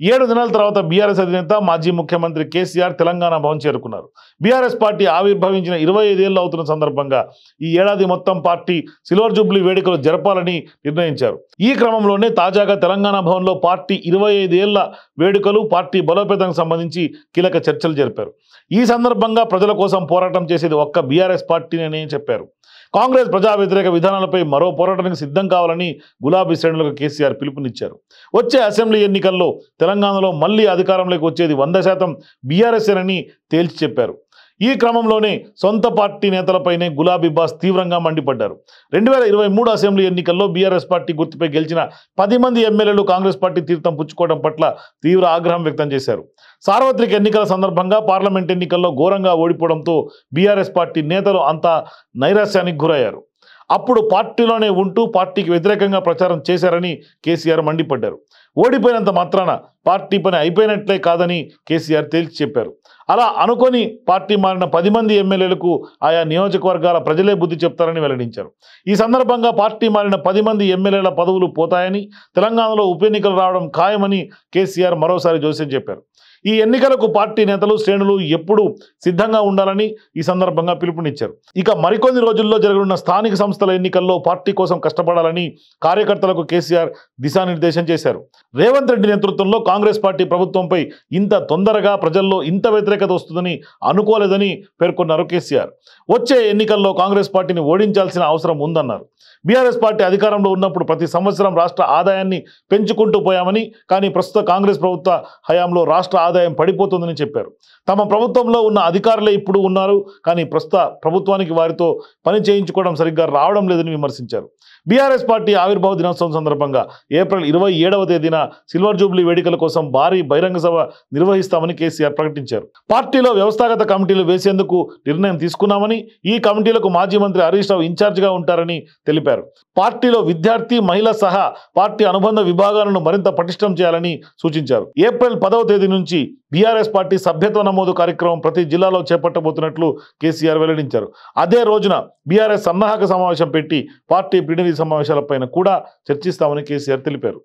7 దినాల తర్వాత బీఆర్ఎస్ అధినేత మాజీ ముఖ్యమంత్రి కేసీఆర్ తెలంగాణ భవన్ చేరుకున్నారు. బీఆర్ఎస్ పార్టీ ఆవిర్భవించిన 25 ఏళ్లు అవుతున్న సందర్భంగా ఈ ఏడాది మొత్తం పార్టీ సిల్వర్ జూబ్లీ వేడుకలు జరపాలని నిర్ణయించారు. ఈ క్రమంలోనే తాజాగా తెలంగాణ భవన్లో పార్టీ 25 ఏళ్ల వేడుకలు, పార్టీ బలోపేతానికి సంబంధించి కీలక చర్చలు జరిపారు. ఈ సందర్భంగా ప్రజల కోసం పోరాటం చేసేది ఒక్క బీఆర్ఎస్ పార్టీనే చెప్పారు. కాంగ్రెస్ ప్రజా వ్యతిరేక విధానాలపై మరో పోరాటానికి సిద్ధం కావాలని గులాబీ శ్రేణులకు కేసీఆర్ పిలుపునిచ్చారు. వచ్చే అసెంబ్లీ ఎన్నికల్లో తెలంగాణలో మళ్లీ అధికారంలోకి వచ్చేది 100% బీఆర్ఎస్ అని తేల్చి చెప్పారు. ఈ క్రమంలోనే సొంత పార్టీ నేతలపైనే గులాబీ బాస్ తీవ్రంగా మండిపడ్డారు. 2023 అసెంబ్లీ ఎన్నికల్లో బీఆర్ఎస్ పార్టీ గుర్తుపై గెలిచిన 10 మంది ఎమ్మెల్యేలు కాంగ్రెస్ పార్టీ తీర్థం పుచ్చుకోవడం పట్ల తీవ్ర ఆగ్రహం వ్యక్తం చేశారు. సార్వత్రిక ఎన్నికల సందర్భంగా పార్లమెంట్ ఎన్నికల్లో ఘోరంగా ఓడిపోవడంతో బీఆర్ఎస్ పార్టీ నేతలు అంతా నైరాశ్యానికి గురయ్యారు. అప్పుడు పార్టీలోనే ఉంటూ పార్టీకి వ్యతిరేకంగా ప్రచారం చేశారని కేసీఆర్ మండిపడ్డారు. ఓడిపోయినంత మాత్రాన పార్టీ పని అయిపోయినట్లే కాదని కేసీఆర్ తేల్చి చెప్పారు. అలా అనుకొని పార్టీ మారిన 10 మంది ఎమ్మెల్యేలకు ఆయా నియోజకవర్గాల ప్రజలే బుద్ధి చెప్తారని వెల్లడించారు. ఈ సందర్భంగా పార్టీ మారిన 10 మంది ఎమ్మెల్యేల పదవులు పోతాయని, తెలంగాణలో ఉప ఎన్నికలు రావడం ఖాయమని కేసీఆర్ మరోసారి జోస్యం చెప్పారు. ఈ ఎన్నికలకు పార్టీ నేతలు, శ్రేణులు ఎప్పుడూ సిద్ధంగా ఉండాలని ఈ సందర్భంగా పిలుపునిచ్చారు. ఇక మరికొన్ని రోజుల్లో జరగనున్న స్థానిక సంస్థల ఎన్నికల్లో పార్టీ కోసం కష్టపడాలని కార్యకర్తలకు కేసీఆర్ దిశానిర్దేశం చేశారు. రేవంత్ రెడ్డి నేతృత్వంలో కాంగ్రెస్ పార్టీ ప్రభుత్వంపై ఇంత తొందరగా ప్రజల్లో ఇంత వ్యతిరేకత వస్తుందని అనుకోలేదని పేర్కొన్నారు కేసీఆర్. వచ్చే ఎన్నికల్లో కాంగ్రెస్ పార్టీని ఓడించాల్సిన అవసరం ఉందన్నారు. బీఆర్ఎస్ పార్టీ అధికారంలో ఉన్నప్పుడు ప్రతి సంవత్సరం రాష్ట్ర ఆదాయాన్ని పెంచుకుంటూ పోయామని, కానీ ప్రస్తుత కాంగ్రెస్ ప్రభుత్వ హయాంలో రాష్ట్ర ఆదాయం పడిపోతుందని చెప్పారు. తమ ప్రభుత్వంలో ఉన్న అధికారులే ఇప్పుడు ఉన్నారు, కానీ ప్రస్తుత ప్రభుత్వానికి వారితో పని చేయించుకోవడం సరిగ్గా రావడం లేదని విమర్శించారు. బీఆర్ఎస్ పార్టీ ఆవిర్భావ దినోత్సవం సందర్భంగా ఏప్రిల్ 27వ తేదీన సిల్వర్ జూబ్లీ వేడుకల కోసం భారీ బహిరంగ సభ నిర్వహిస్తామని కేసీఆర్ ప్రకటించారు. పార్టీలో వ్యవస్థాగత కమిటీలు వేసేందుకు నిర్ణయం తీసుకున్నామని, ఈ కమిటీలకు మాజీ మంత్రి హరీష్ రావు ఇన్ఛార్జిగా ఉంటారని తెలిపారు. పార్టీలో విద్యార్థి, మహిళ సహా పార్టీ అనుబంధ విభాగాలను మరింత పటిష్టం చేయాలని సూచించారు. ఏప్రిల్ 10వ తేదీ నుంచి బీఆర్ఎస్ పార్టీ సభ్యత్వ నమోదు కార్యక్రమం ప్రతి జిల్లాలో చేపట్టబోతున్నట్లు కేసీఆర్ వెల్లడించారు. అదే రోజున బీఆర్ఎస్ సన్నాహక సమావేశం పెట్టి పార్టీ ప్లీనరీ సమావేశాలపైన కూడా చర్చిస్తామని కేసీఆర్ తెలిపారు.